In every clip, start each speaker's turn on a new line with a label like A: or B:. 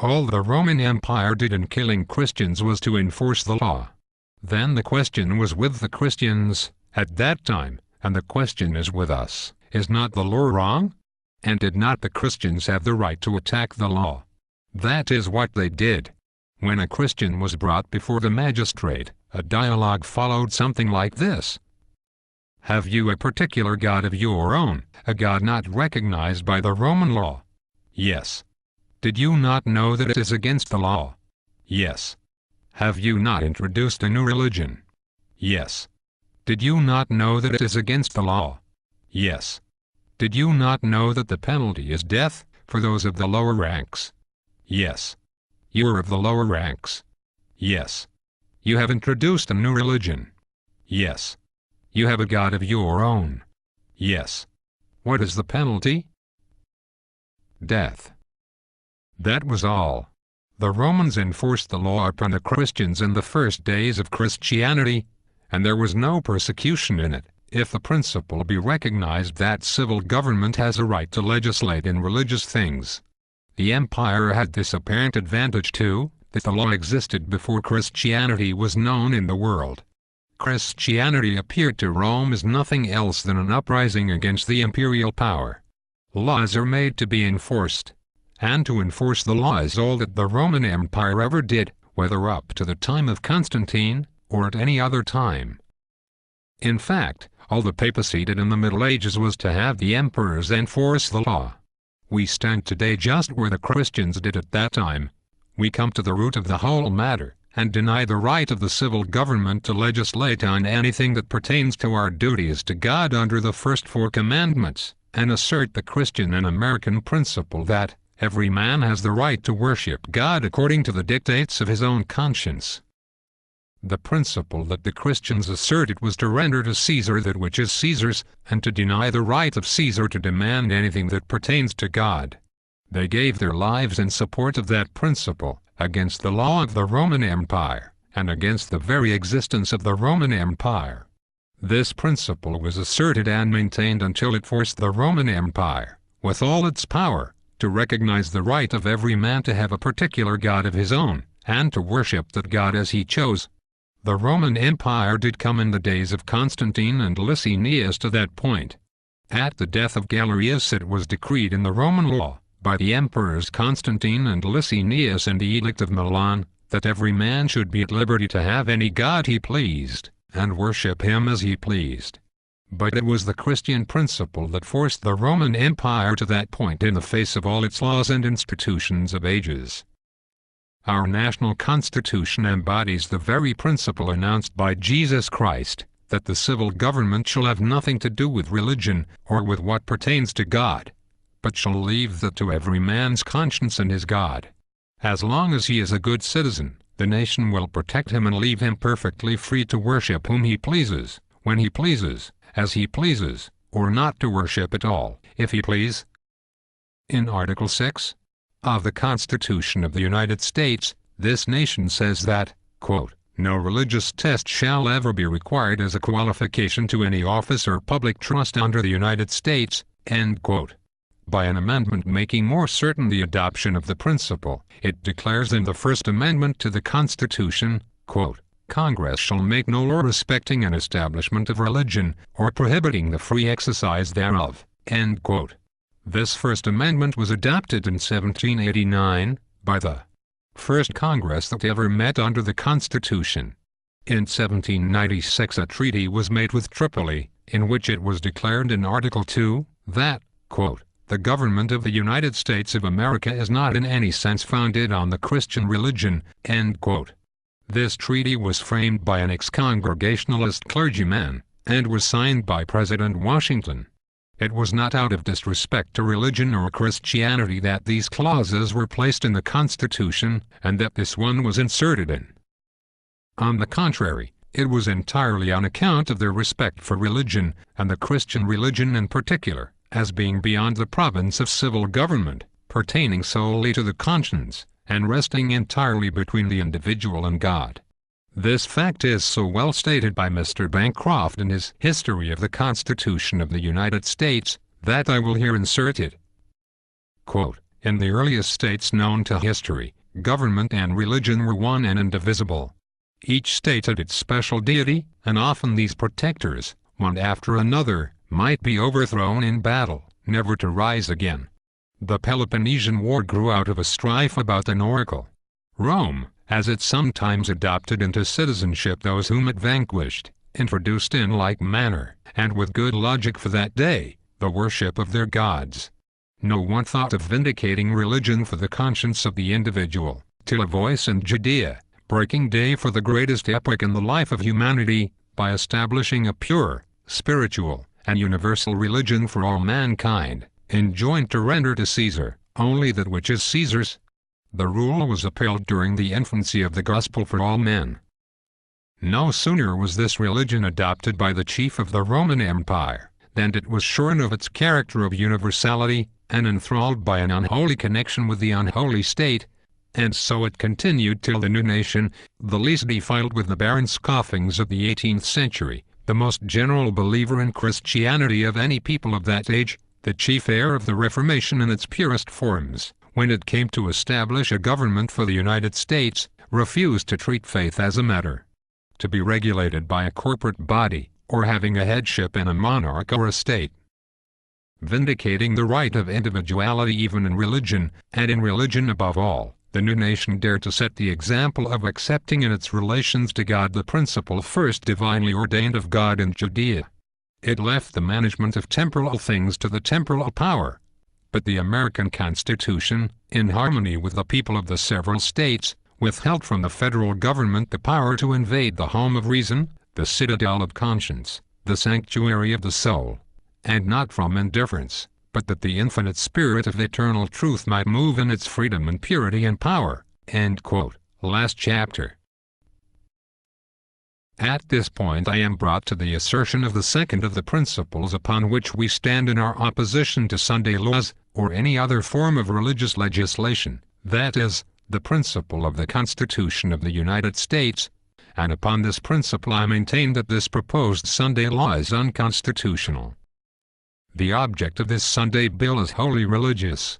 A: All the Roman Empire did in killing Christians was to enforce the law. Then the question was with the Christians at that time, and the question is with us, is not the law wrong? And did not the Christians have the right to attack the law? That is what they did. When a Christian was brought before the magistrate, a dialogue followed something like this. Have you a particular god of your own, a god not recognized by the Roman law? Yes. Did you not know that it is against the law? Yes. Have you not introduced a new religion? Yes. Did you not know that it is against the law? Yes. Did you not know that the penalty is death, for those of the lower ranks? Yes. You are of the lower ranks. Yes. You have introduced a new religion. Yes. You have a god of your own. Yes. What is the penalty? Death. That was all. The Romans enforced the law upon the Christians in the first days of Christianity, and there was no persecution in it, if the principle be recognized that civil government has a right to legislate in religious things. The empire had this apparent advantage too, that the law existed before Christianity was known in the world. Christianity appeared to Rome as nothing else than an uprising against the imperial power. Laws are made to be enforced, and to enforce the law is all that the Roman Empire ever did, whether up to the time of Constantine, or at any other time. In fact, all the papacy did in the Middle Ages was to have the emperors enforce the law. We stand today just where the Christians did at that time. We come to the root of the whole matter, and deny the right of the civil government to legislate on anything that pertains to our duties to God under the first 4 commandments, and assert the Christian and American principle that every man has the right to worship God according to the dictates of his own conscience. The principle that the Christians asserted was to render to Caesar that which is Caesar's, and to deny the right of Caesar to demand anything that pertains to God. They gave their lives in support of that principle, against the law of the Roman Empire, and against the very existence of the Roman Empire. This principle was asserted and maintained until it forced the Roman Empire, with all its power, to recognize the right of every man to have a particular god of his own, and to worship that god as he chose. The Roman Empire did come in the days of Constantine and Licinius to that point. At the death of Galerius it was decreed in the Roman law, by the emperors Constantine and Licinius and the Edict of Milan, that every man should be at liberty to have any god he pleased, and worship him as he pleased. But it was the Christian principle that forced the Roman Empire to that point in the face of all its laws and institutions of ages. Our national constitution embodies the very principle announced by Jesus Christ, that the civil government shall have nothing to do with religion, or with what pertains to God, but shall leave that to every man's conscience and his God. As long as he is a good citizen, the nation will protect him and leave him perfectly free to worship whom he pleases, when he pleases, as he pleases, or not to worship at all, if he please. In Article 6 of the Constitution of the United States, this nation says that, quote, no religious test shall ever be required as a qualification to any office or public trust under the United States, end quote. By an amendment making more certain the adoption of the principle, it declares in the First Amendment to the Constitution, quote, Congress shall make no law respecting an establishment of religion, or prohibiting the free exercise thereof, end quote. This First Amendment was adopted in 1789, by the first Congress that ever met under the Constitution. In 1796 a treaty was made with Tripoli, in which it was declared in Article 2, that, quote, the government of the United States of America is not in any sense founded on the Christian religion, end quote. This treaty was framed by an ex-Congregationalist clergyman, and was signed by President Washington. It was not out of disrespect to religion or Christianity that these clauses were placed in the Constitution, and that this one was inserted in. On the contrary, it was entirely on account of their respect for religion, and the Christian religion in particular, as being beyond the province of civil government, pertaining solely to the conscience, and resting entirely between the individual and God. This fact is so well stated by Mr. Bancroft in his History of the Constitution of the United States, that I will here insert it. Quote, In the earliest states known to history, government and religion were one and indivisible. Each state had its special deity, and often these protectors, one after another, might be overthrown in battle, never to rise again. The Peloponnesian War grew out of a strife about an oracle. Rome, as it sometimes adopted into citizenship those whom it vanquished, introduced in like manner, and with good logic for that day, the worship of their gods. No one thought of vindicating religion for the conscience of the individual, till a voice in Judea, breaking day for the greatest epoch in the life of humanity, by establishing a pure, spiritual, and universal religion for all mankind, enjoined to render to Caesar only that which is Caesar's. The rule was upheld during the infancy of the gospel for all men. No sooner was this religion adopted by the chief of the Roman Empire, than it was shorn of its character of universality, and enthralled by an unholy connection with the unholy state, and so it continued till the new nation, the least defiled with the barren scoffings of the 18th century, the most general believer in Christianity of any people of that age, the chief heir of the Reformation in its purest forms, when it came to establish a government for the United States, refused to treat faith as a matter to be regulated by a corporate body, or having a headship in a monarch or a state. Vindicating the right of individuality even in religion, and in religion above all, the new nation dared to set the example of accepting in its relations to God the principle first divinely ordained of God in Judea. It left the management of temporal things to the temporal power. But the American Constitution, in harmony with the people of the several states, withheld from the federal government the power to invade the home of reason, the citadel of conscience, the sanctuary of the soul, and not from indifference, but that the infinite spirit of eternal truth might move in its freedom and purity and power." End quote. Last chapter. At this point I am brought to the assertion of the second of the principles upon which we stand in our opposition to Sunday laws, or any other form of religious legislation, that is, the principle of the Constitution of the United States, and upon this principle I maintain that this proposed Sunday law is unconstitutional. The object of this Sunday bill is wholly religious.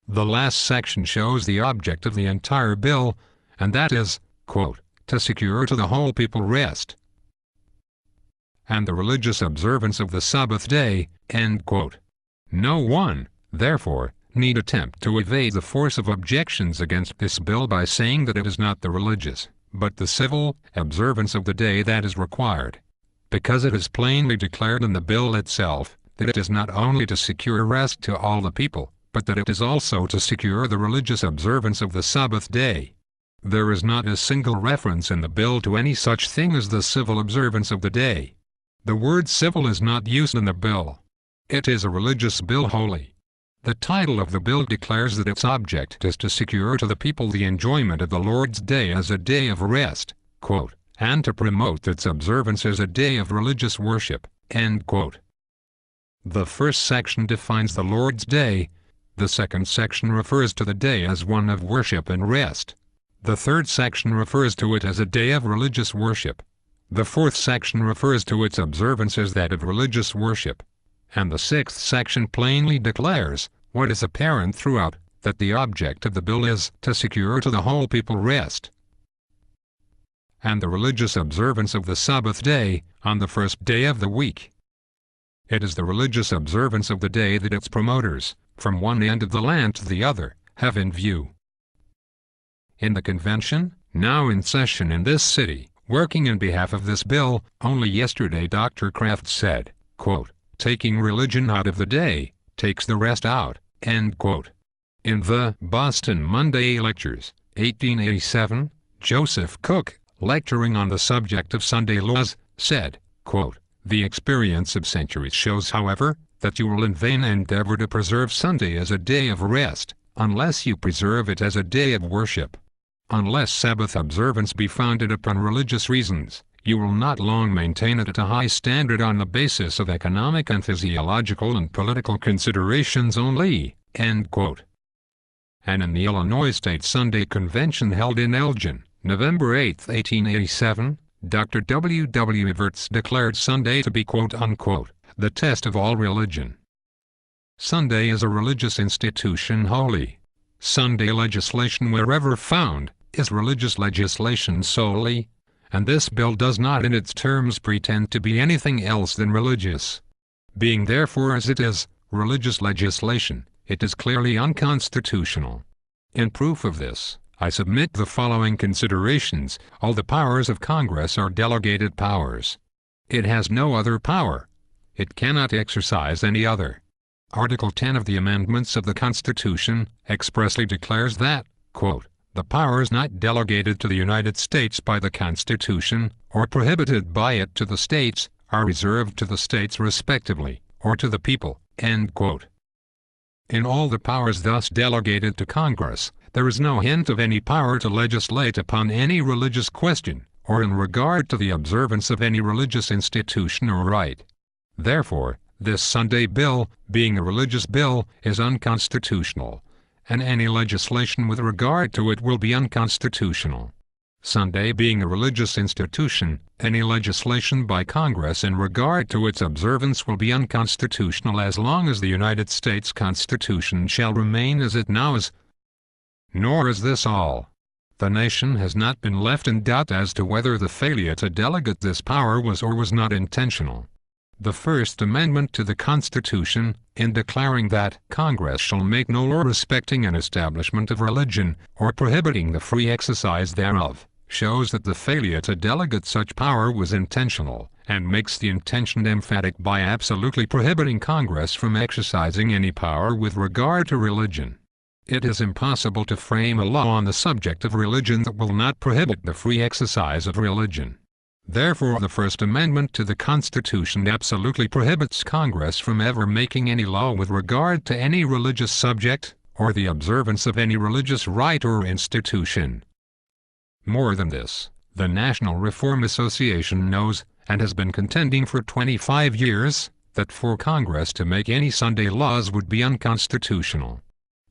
A: The last section shows the object of the entire bill, and that is, quote, "to secure to the whole people rest and the religious observance of the Sabbath day," end quote. No one, therefore, need attempt to evade the force of objections against this bill by saying that it is not the religious, but the civil, observance of the day that is required, because it is plainly declared in the bill itself that it is not only to secure rest to all the people, but that it is also to secure the religious observance of the Sabbath day. There is not a single reference in the bill to any such thing as the civil observance of the day. The word civil is not used in the bill. It is a religious bill wholly. The title of the bill declares that its object is to secure to the people the enjoyment of the Lord's Day as a day of rest, quote, and to promote its observance as a day of religious worship, end quote. The first section defines the Lord's Day. The second section refers to the day as one of worship and rest. The third section refers to it as a day of religious worship. The fourth section refers to its observance as that of religious worship. And the sixth section plainly declares, what is apparent throughout, that the object of the bill is to secure to the whole people rest and the religious observance of the Sabbath day, on the first day of the week. It is the religious observance of the day that its promoters, from one end of the land to the other, have in view. In the convention, now in session in this city, working in behalf of this bill, only yesterday Dr. Kraft said, quote, "Taking religion out of the day, takes the rest out," end quote. In the Boston Monday Lectures, 1887, Joseph Cook, lecturing on the subject of Sunday laws, said, quote, "The experience of centuries shows, however, that you will in vain endeavor to preserve Sunday as a day of rest, unless you preserve it as a day of worship. Unless Sabbath observance be founded upon religious reasons, you will not long maintain it at a high standard on the basis of economic and physiological and political considerations only," end quote. And in the Illinois State Sunday Convention held in Elgin, November 8, 1887, Dr. W. W. Everts declared Sunday to be quote-unquote, "the test of all religion." Sunday is a religious institution wholly, Sunday legislation wherever found is religious legislation solely, and this bill does not in its terms pretend to be anything else than religious. Being therefore as it is, religious legislation, it is clearly unconstitutional. In proof of this, I submit the following considerations. All the powers of Congress are delegated powers. It has no other power. It cannot exercise any other. Article 10 of the Amendments of the Constitution expressly declares that, quote, "The powers not delegated to the United States by the Constitution, or prohibited by it to the states, are reserved to the states respectively, or to the people," end quote. In all the powers thus delegated to Congress, there is no hint of any power to legislate upon any religious question, or in regard to the observance of any religious institution or rite. Therefore, this Sunday bill, being a religious bill, is unconstitutional, and any legislation with regard to it will be unconstitutional. Sunday being a religious institution, any legislation by Congress in regard to its observance will be unconstitutional as long as the United States Constitution shall remain as it now is. Nor is this all. The nation has not been left in doubt as to whether the failure to delegate this power was or was not intentional. The First Amendment to the Constitution, in declaring that Congress shall make no law respecting an establishment of religion, or prohibiting the free exercise thereof, shows that the failure to delegate such power was intentional, and makes the intention emphatic by absolutely prohibiting Congress from exercising any power with regard to religion. It is impossible to frame a law on the subject of religion that will not prohibit the free exercise of religion. Therefore, the First Amendment to the Constitution absolutely prohibits Congress from ever making any law with regard to any religious subject, or the observance of any religious rite or institution. More than this, the National Reform Association knows, and has been contending for 25 years, that for Congress to make any Sunday laws would be unconstitutional.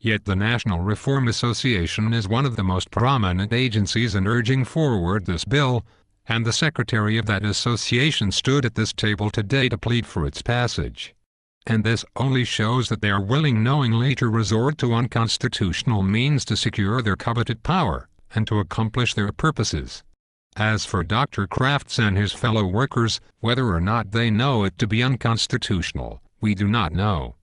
A: Yet the National Reform Association is one of the most prominent agencies in urging forward this bill, and the secretary of that association stood at this table today to plead for its passage. And this only shows that they are willing knowingly to resort to unconstitutional means to secure their coveted power, and to accomplish their purposes. As for Dr. Crafts and his fellow workers, whether or not they know it to be unconstitutional, we do not know.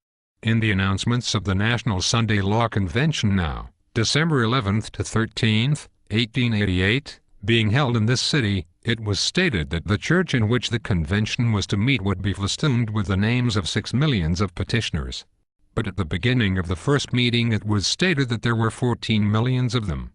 A: In the announcements of the National Sunday Law Convention now, December 11th to 13th, 1888, being held in this city, it was stated that the church in which the convention was to meet would be festooned with the names of 6 millions of petitioners. But at the beginning of the first meeting it was stated that there were 14 millions of them.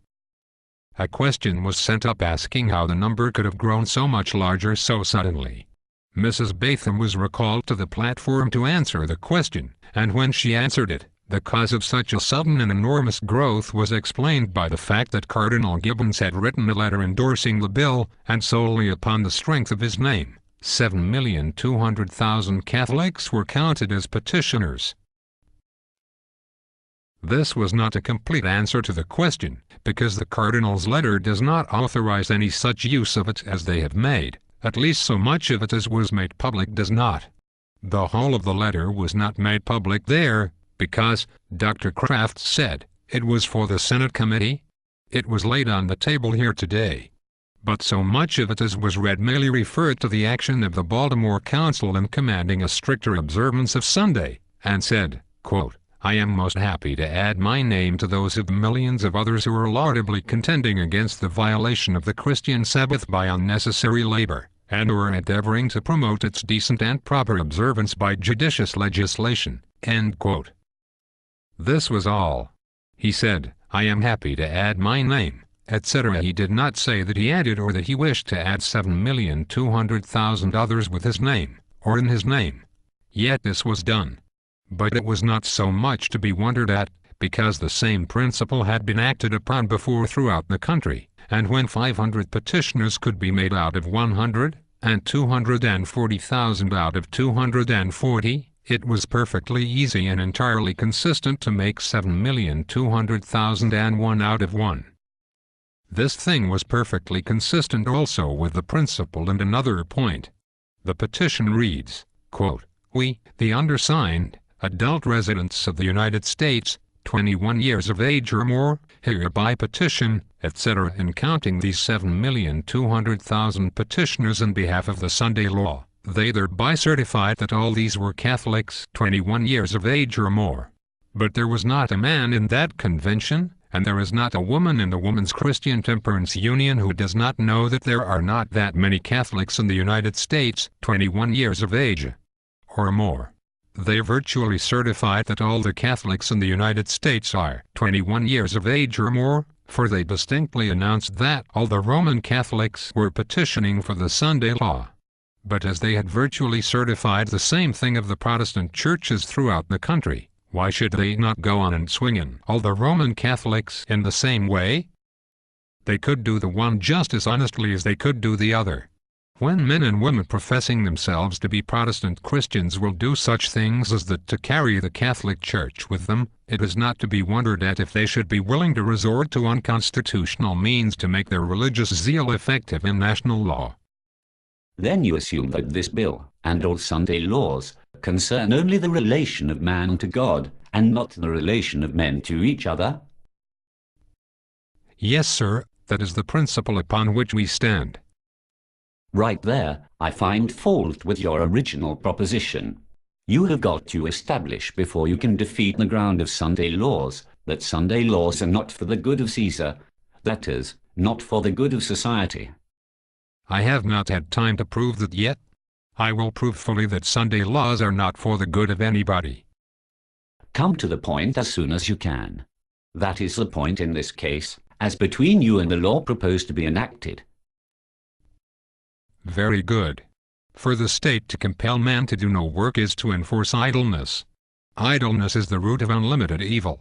A: A question was sent up asking how the number could have grown so much larger so suddenly. Mrs. Batham was recalled to the platform to answer the question, and when she answered it, the cause of such a sudden and enormous growth was explained by the fact that Cardinal Gibbons had written a letter endorsing the bill, and solely upon the strength of his name, 7,200,000 Catholics were counted as petitioners. This was not a complete answer to the question, because the Cardinal's letter does not authorize any such use of it as they have made, at least so much of it as was made public does not. The whole of the letter was not made public there, because, Dr. Crafts said, it was for the Senate committee. It was laid on the table here today. But so much of it as was read merely referred to the action of the Baltimore Council in commanding a stricter observance of Sunday, and said, quote, "I am most happy to add my name to those of millions of others who are laudably contending against the violation of the Christian Sabbath by unnecessary labor, and who are endeavoring to promote its decent and proper observance by judicious legislation," end quote. This was all. He said, "I am happy to add my name," etc. He did not say that he added or that he wished to add 7,200,000 others with his name, or in his name. Yet this was done. But it was not so much to be wondered at, because the same principle had been acted upon before throughout the country, and when 500 petitioners could be made out of 100, and 240,000 out of 240, it was perfectly easy and entirely consistent to make 7,200,001 out of 1. This thing was perfectly consistent also with the principle and another point. The petition reads, quote, "We, the undersigned, adult residents of the United States, 21 years of age or more, hereby petition, etc. In counting these 7,200,000 petitioners in behalf of the Sunday law, they thereby certified that all these were Catholics 21 years of age or more. But there was not a man in that convention, and there is not a woman in the Women's Christian Temperance Union who does not know that there are not that many Catholics in the United States 21 years of age or more. They virtually certified that all the Catholics in the United States are 21 years of age or more, for they distinctly announced that all the Roman Catholics were petitioning for the Sunday law. But as they had virtually certified the same thing of the Protestant churches throughout the country, why should they not go on and swing in all the Roman Catholics in the same way? They could do the one just as honestly as they could do the other. When men and women professing themselves to be Protestant Christians will do such things as that to carry the Catholic Church with them, it is not to be wondered at if they should be willing to resort to unconstitutional means to make their religious zeal effective in national law.
B: Then you assume that this bill, and all Sunday laws, concern only the relation of man to God, and not the relation of men to each other?
A: Yes, sir, that is the principle upon which we stand.
B: Right there, I find fault with your original proposition. You have got to establish before you can defeat the ground of Sunday laws, that Sunday laws are not for the good of Caesar, that is, not for the good of society.
A: I have not had time to prove that yet. I will prove fully that Sunday laws are not for the good of anybody.
B: Come to the point as soon as you can. That is the point in this case, as between you and the law proposed to be enacted.
A: Very good. For the state to compel man to do no work is to enforce idleness. Idleness is the root of unlimited evil.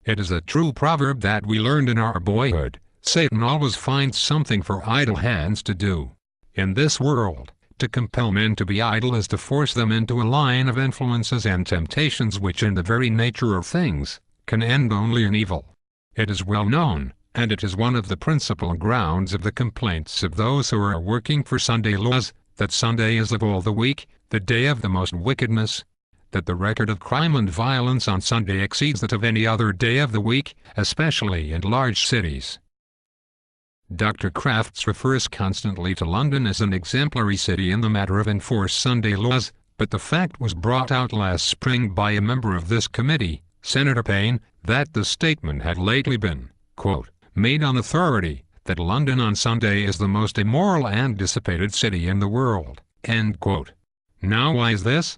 A: It is a true proverb that we learned in our boyhood. Satan always finds something for idle hands to do. In this world, to compel men to be idle is to force them into a line of influences and temptations which in the very nature of things, can end only in evil. It is well known, and it is one of the principal grounds of the complaints of those who are working for Sunday laws, that Sunday is of all the week, the day of the most wickedness, that the record of crime and violence on Sunday exceeds that of any other day of the week, especially in large cities. Dr. Crafts refers constantly to London as an exemplary city in the matter of enforced Sunday laws, but the fact was brought out last spring by a member of this committee, Senator Payne, that the statement had lately been, quote, made on authority, that London on Sunday is the most immoral and dissipated city in the world, end quote. Now why is this?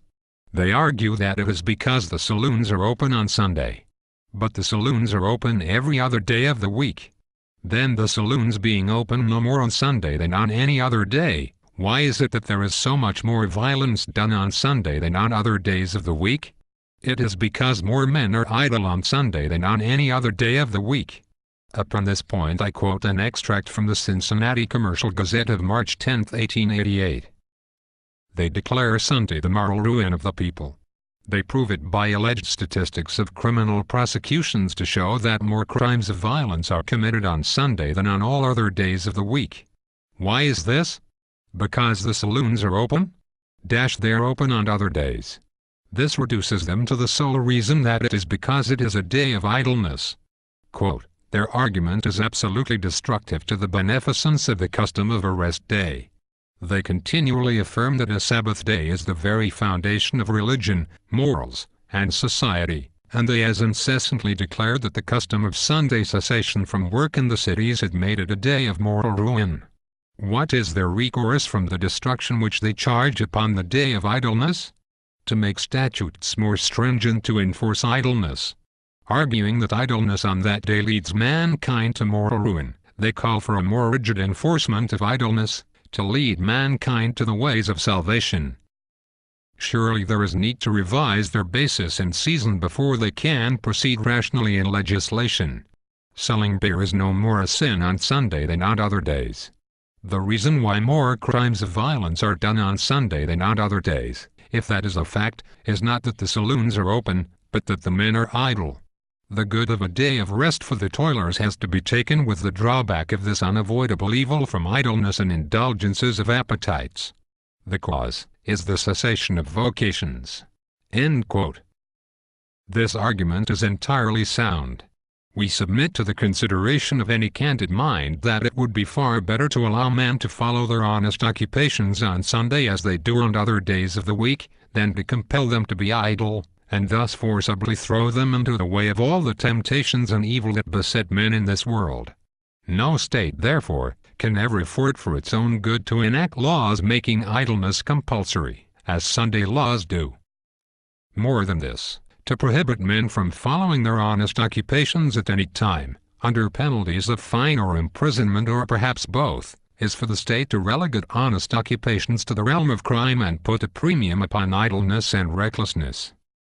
A: They argue that it is because the saloons are open on Sunday. But the saloons are open every other day of the week. Then the saloons being open no more on Sunday than on any other day, why is it that there is so much more violence done on Sunday than on other days of the week? It is because more men are idle on Sunday than on any other day of the week. Upon this point I quote an extract from the Cincinnati Commercial Gazette of March 10, 1888. They declare Sunday the moral ruin of the people. They prove it by alleged statistics of criminal prosecutions to show that more crimes of violence are committed on Sunday than on all other days of the week. Why is this? Because the saloons are open? They're open on other days. This reduces them to the sole reason that it is because it is a day of idleness. Quote, their argument is absolutely destructive to the beneficence of the custom of a rest day. They continually affirm that a Sabbath day is the very foundation of religion, morals, and society, and they as incessantly declare that the custom of Sunday cessation from work in the cities had made it a day of moral ruin. What is their recourse from the destruction which they charge upon the day of idleness? To make statutes more stringent to enforce idleness. Arguing that idleness on that day leads mankind to moral ruin, they call for a more rigid enforcement of idleness, to lead mankind to the ways of salvation. Surely there is need to revise their basis in season before they can proceed rationally in legislation. Selling beer is no more a sin on Sunday than on other days. The reason why more crimes of violence are done on Sunday than on other days, if that is a fact, is not that the saloons are open, but that the men are idle. The good of a day of rest for the toilers has to be taken with the drawback of this unavoidable evil from idleness and indulgences of appetites. The cause is the cessation of vocations. End quote. This argument is entirely sound. We submit to the consideration of any candid mind that it would be far better to allow men to follow their honest occupations on Sunday as they do on other days of the week, than to compel them to be idle, and thus forcibly throw them into the way of all the temptations and evil that beset men in this world. No state, therefore, can ever afford for its own good to enact laws making idleness compulsory, as Sunday laws do. More than this, to prohibit men from following their honest occupations at any time, under penalties of fine or imprisonment or perhaps both, is for the state to relegate honest occupations to the realm of crime and put a premium upon idleness and recklessness.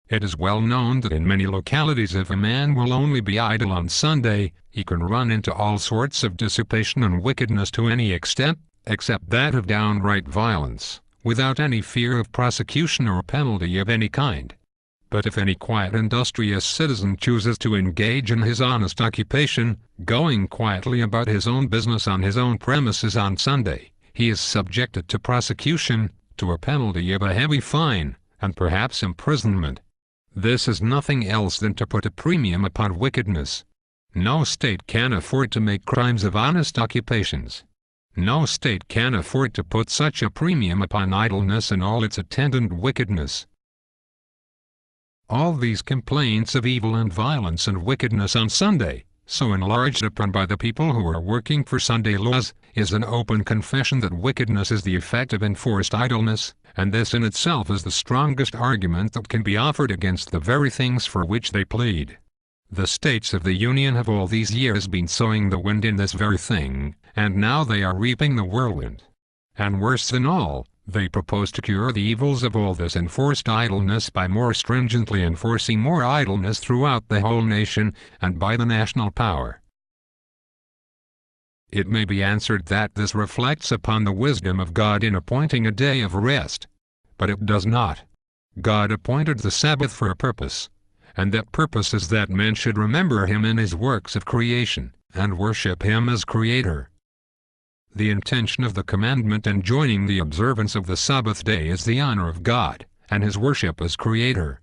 A: It is well known that in many localities if a man will only be idle on Sunday, he can run into all sorts of dissipation and wickedness to any extent, except that of downright violence, without any fear of prosecution or penalty of any kind. But if any quiet industrious citizen chooses to engage in his honest occupation, going quietly about his own business on his own premises on Sunday, he is subjected to prosecution, to a penalty of a heavy fine, and perhaps imprisonment. This is nothing else than to put a premium upon wickedness. No state can afford to make crimes of honest occupations. No state can afford to put such a premium upon idleness and all its attendant wickedness. All these complaints of evil and violence and wickedness on Sunday, so enlarged upon by the people who are working for Sunday laws, is an open confession that wickedness is the effect of enforced idleness, and this in itself is the strongest argument that can be offered against the very things for which they plead. The states of the Union have all these years been sowing the wind in this very thing, and now they are reaping the whirlwind. And worse than all, they propose to cure the evils of all this enforced idleness by more stringently enforcing more idleness throughout the whole nation and by the national power. It may be answered that this reflects upon the wisdom of God in appointing a day of rest. But it does not. God appointed the Sabbath for a purpose, and that purpose is that men should remember Him in His works of creation, and worship Him as Creator. The intention of the commandment enjoining the observance of the Sabbath day is the honor of God, and His worship as Creator.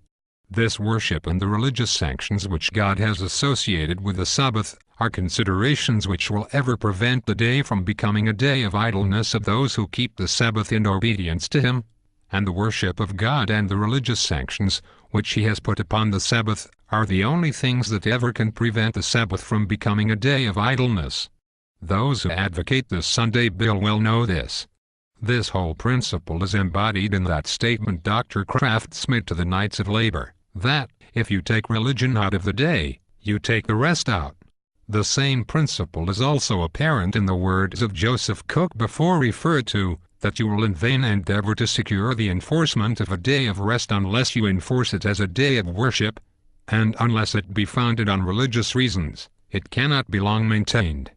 A: This worship and the religious sanctions which God has associated with the Sabbath are considerations which will ever prevent the day from becoming a day of idleness of those who keep the Sabbath in obedience to Him, and the worship of God and the religious sanctions which He has put upon the Sabbath are the only things that ever can prevent the Sabbath from becoming a day of idleness. Those who advocate this Sunday bill well know this. This whole principle is embodied in that statement Dr. Crafts made to the Knights of Labor, that, if you take religion out of the day, you take the rest out. The same principle is also apparent in the words of Joseph Cook before referred to, that you will in vain endeavor to secure the enforcement of a day of rest unless you enforce it as a day of worship, and unless it be founded on religious reasons, it cannot be long maintained.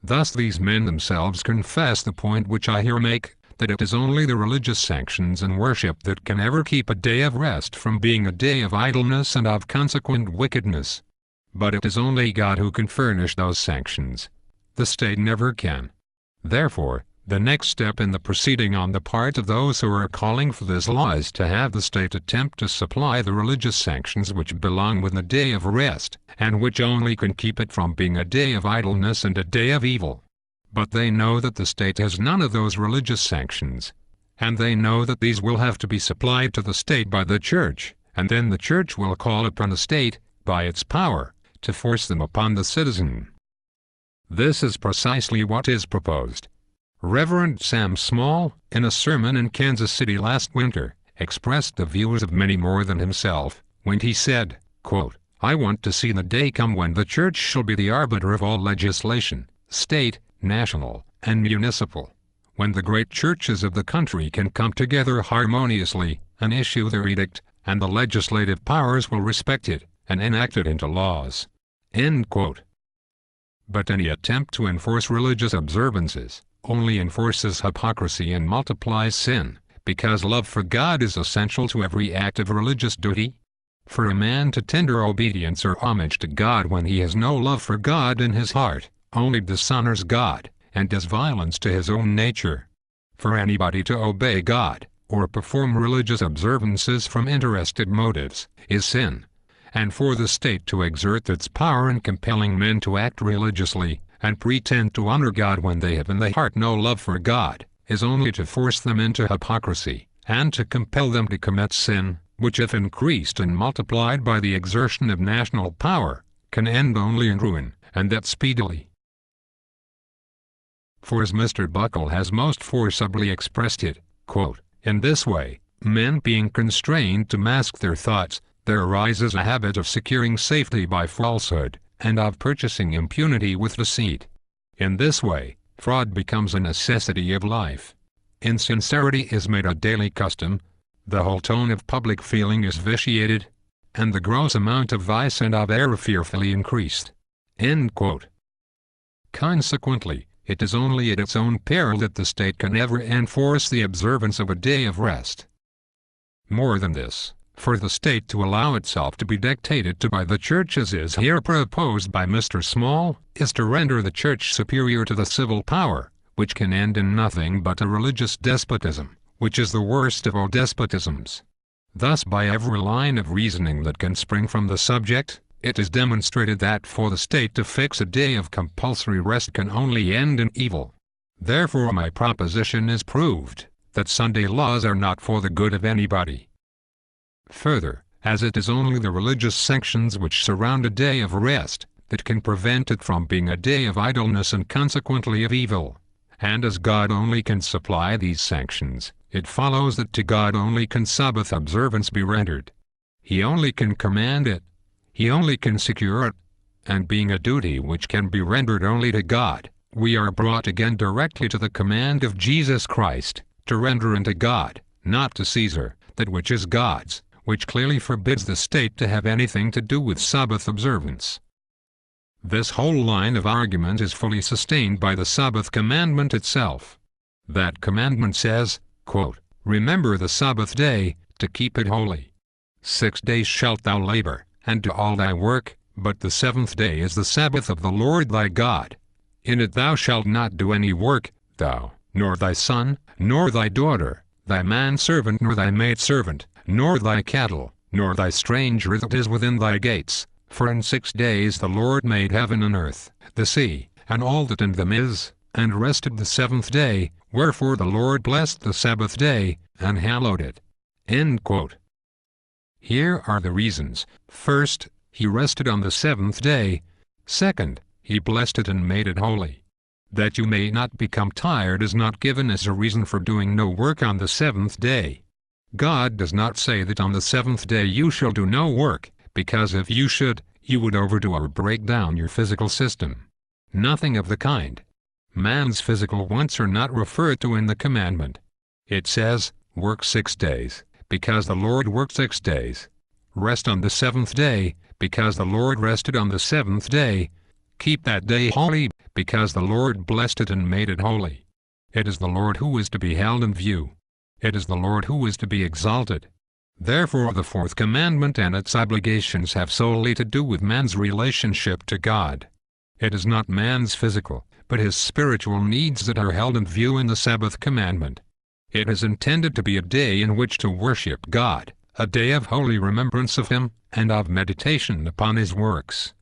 A: Thus these men themselves confess the point which I here make, that it is only the religious sanctions and worship that can ever keep a day of rest from being a day of idleness and of consequent wickedness. But it is only God who can furnish those sanctions. The state never can. Therefore, the next step in the proceeding on the part of those who are calling for this law is to have the state attempt to supply the religious sanctions which belong with the day of rest, and which only can keep it from being a day of idleness and a day of evil. But they know that the state has none of those religious sanctions, and they know that these will have to be supplied to the state by the church, and then the church will call upon the state, by its power, to force them upon the citizen. This is precisely what is proposed. Reverend Sam Small, in a sermon in Kansas City last winter, expressed the views of many more than himself, when he said, quote, "I want to see the day come when the church shall be the arbiter of all legislation, state, national, and municipal, when the great churches of the country can come together harmoniously, and issue their edict, and the legislative powers will respect it, and enact it into laws." End quote. But any attempt to enforce religious observances only enforces hypocrisy and multiplies sin, because love for God is essential to every act of religious duty. For a man to tender obedience or homage to God when he has no love for God in his heart, only dishonors God, and does violence to his own nature. For anybody to obey God, or perform religious observances from interested motives, is sin, and for the state to exert its power in compelling men to act religiously, and pretend to honor God when they have in their heart no love for God, is only to force them into hypocrisy, and to compel them to commit sin, which if increased and multiplied by the exertion of national power, can end only in ruin, and that speedily. For as Mr. Buckle has most forcibly expressed it, quote, in this way, men being constrained to mask their thoughts, there arises a habit of securing safety by falsehood, and of purchasing impunity with deceit. In this way, fraud becomes a necessity of life. Insincerity is made a daily custom, the whole tone of public feeling is vitiated, and the gross amount of vice and of error fearfully increased. End quote. Consequently, it is only at its own peril that the state can ever enforce the observance of a day of rest. More than this, for the state to allow itself to be dictated to by the church as is here proposed by Mr. Small, is to render the church superior to the civil power, which can end in nothing but a religious despotism, which is the worst of all despotisms. Thus by every line of reasoning that can spring from the subject, it is demonstrated that for the state to fix a day of compulsory rest can only end in evil. Therefore my proposition is proved, that Sunday laws are not for the good of anybody. Further, as it is only the religious sanctions which surround a day of rest, that can prevent it from being a day of idleness and consequently of evil, and as God only can supply these sanctions, it follows that to God only can Sabbath observance be rendered. He only can command it, He only can secure it, and being a duty which can be rendered only to God, we are brought again directly to the command of Jesus Christ, to render unto God, not to Caesar, that which is God's, which clearly forbids the state to have anything to do with Sabbath observance. This whole line of argument is fully sustained by the Sabbath commandment itself. That commandment says, quote, remember the Sabbath day, to keep it holy. 6 days shalt thou labor, and do all thy work, but the seventh day is the Sabbath of the Lord thy God. In it thou shalt not do any work, thou, nor thy son, nor thy daughter, thy manservant nor thy maidservant, nor thy cattle, nor thy stranger that is within thy gates. For in 6 days the Lord made heaven and earth, the sea, and all that in them is, and rested the seventh day, wherefore the Lord blessed the Sabbath day, and hallowed it. End quote. Here are the reasons. First, He rested on the seventh day. Second, He blessed it and made it holy. That you may not become tired is not given as a reason for doing no work on the seventh day. God does not say that on the seventh day you shall do no work, because if you should, you would overdo or break down your physical system. Nothing of the kind. Man's physical wants are not referred to in the commandment. It says, work 6 days, because the Lord worked 6 days. Rest on the seventh day, because the Lord rested on the seventh day. Keep that day holy, because the Lord blessed it and made it holy. It is the Lord who is to be held in view. It is the Lord who is to be exalted. Therefore the fourth commandment and its obligations have solely to do with man's relationship to God. It is not man's physical, but his spiritual needs that are held in view in the Sabbath commandment. It is intended to be a day in which to worship God, a day of holy remembrance of Him, and of meditation upon His works.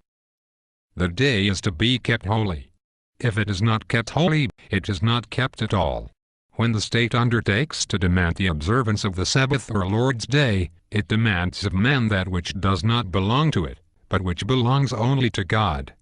A: The day is to be kept holy. If it is not kept holy, it is not kept at all. When the state undertakes to demand the observance of the Sabbath or Lord's Day, it demands of man that which does not belong to it, but which belongs only to God.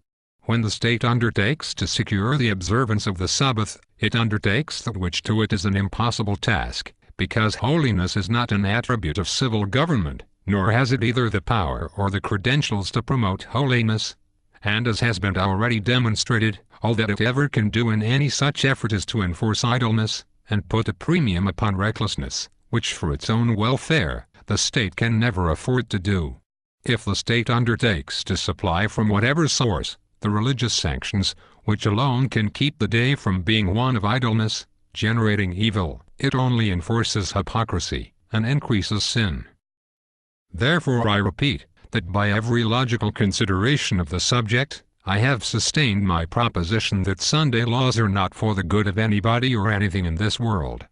A: When the state undertakes to secure the observance of the Sabbath, it undertakes that which to it is an impossible task, because holiness is not an attribute of civil government, nor has it either the power or the credentials to promote holiness. And as has been already demonstrated, all that it ever can do in any such effort is to enforce idleness, and put a premium upon recklessness, which for its own welfare, the state can never afford to do. If the state undertakes to supply from whatever source, the religious sanctions, which alone can keep the day from being one of idleness, generating evil, it only enforces hypocrisy, and increases sin. Therefore I repeat, that by every logical consideration of the subject, I have sustained my proposition that Sunday laws are not for the good of anybody or anything in this world.